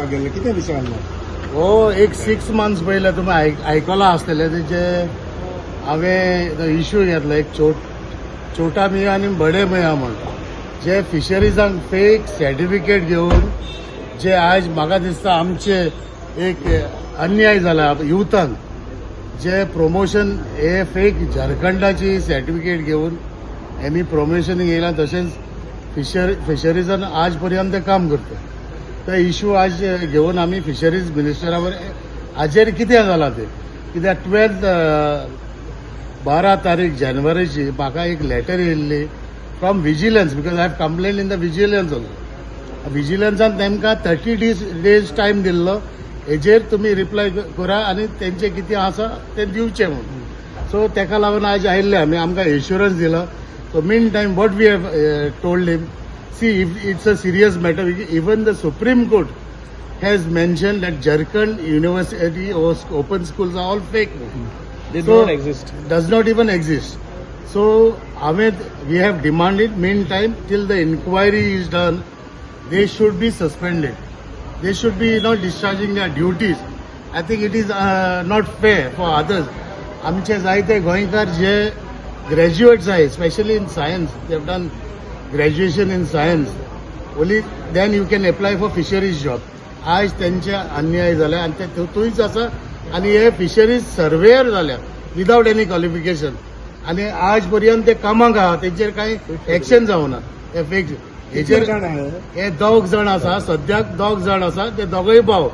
वचपाक गेले कितें विशय आहलो? हो एक 6 मंथ्स पयले तुम्ही आयकलां आसतलें जे हांवें इश्यू घेतलो एक छोटा मियाँ आनी बडे मियाँ म्हण जे फिशरीजांक फेक सर्टिफिकेट घेवन जे आज म्हाका दिसता आमचे एक अन्याय जाला युथांक जे प्रमोशन हे फेक झारखंडाची सर्टिफिकेट घेवन हेमी प्रमोशन येयलां तशेंच फिशरीजान आज पर्यंत काम करता तो इश्यू आज घेवन आमी फिशरीज मिनिस्टरावर हाजेर कितें जालां ते कित्याक 12 तारीख जानेवारीची म्हाका एक लेटर येयल्ली from vigilance because I have complain in the vigilance also विजिलन्सान तेमकां 30 डेज टायम दिल्लो हेजेर तुमी रिप्लाय करा आनी तेंचे कितें आसा ते दिवचे म्हणून सो तेका लागून आज आयिल्ले आमी आमकां एश्युरन्स दिलो so mean time what we have told him see it's a serious matter even the supreme court has mentioned that Jharkhand University or open schools are all fake. They do not exist. Does not even exist. So, Ahmed, we have demanded meantime till the inquiry is done, they should be suspended. They should be not discharging their duties. I think it is not fair for others. आमचे जायते गोंयकार जे graduates आहे, especially in science, they have done graduation in science. Only then you can apply for fisheries job. आज त्यांचे अन्याय झाले आणि ते थंयच आसा आणि हे फिशरीज सर्वेयर जाल्या विदाउट एनी क्वॉलिफिकेशन आणि आज पर्यंत ते कामाक आहा तेचेर कांय एक्शन जावना हे फेक हेचेर हे 2 जाण आसा सद्याक 2 जाण आसा ते दोगूय भाव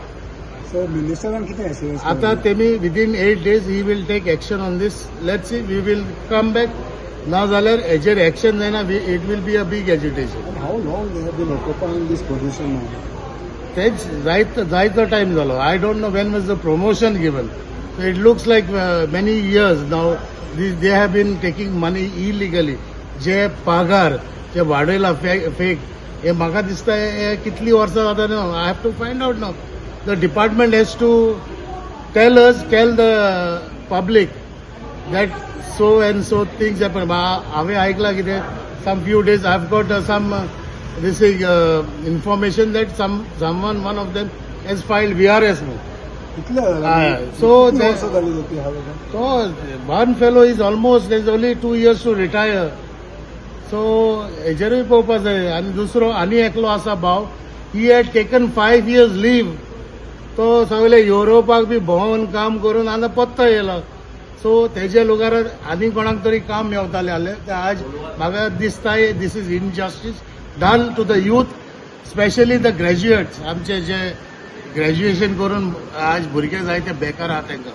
सो मिनिस्टरान कितें आता तेमी within 8 days he will take action on this let's see we will come back ना जाल्यार हेचेर एक्शन जायना it will be a big education how long they have been occupying this position now तेच जायतो time जालो I don't know when was the promotion given it looks like many years नाव they have been taking money illegally जे पगार जे वाडयला fake हे म्हाका दिसता हे कितली वर्सां जाता न्हू I have to find out now the department has to tell the public that so and so things happen हांवें आयकलां कितें some few days I have got some this is information that one of them has filed VRS. So one fellow is almost, there's only 2 years to retire. So हेजेरूय पळोवपा जाय आनी दुसरो आनी एकलो आसा भाव he had taken 5 years leave. तो सगळे युरोपाक बी भोंवन काम करून आतां पत्तो येयलो सो तेजे लोकांक आनी कोणाक तरी काम मेवताले जाल्यार आज म्हाका दिसता this is injustice done to the youth, especially the graduates. आमचे जे ग्रॅज्युएशन करून आज भुरगे जाय ते बेकार आहा तांकां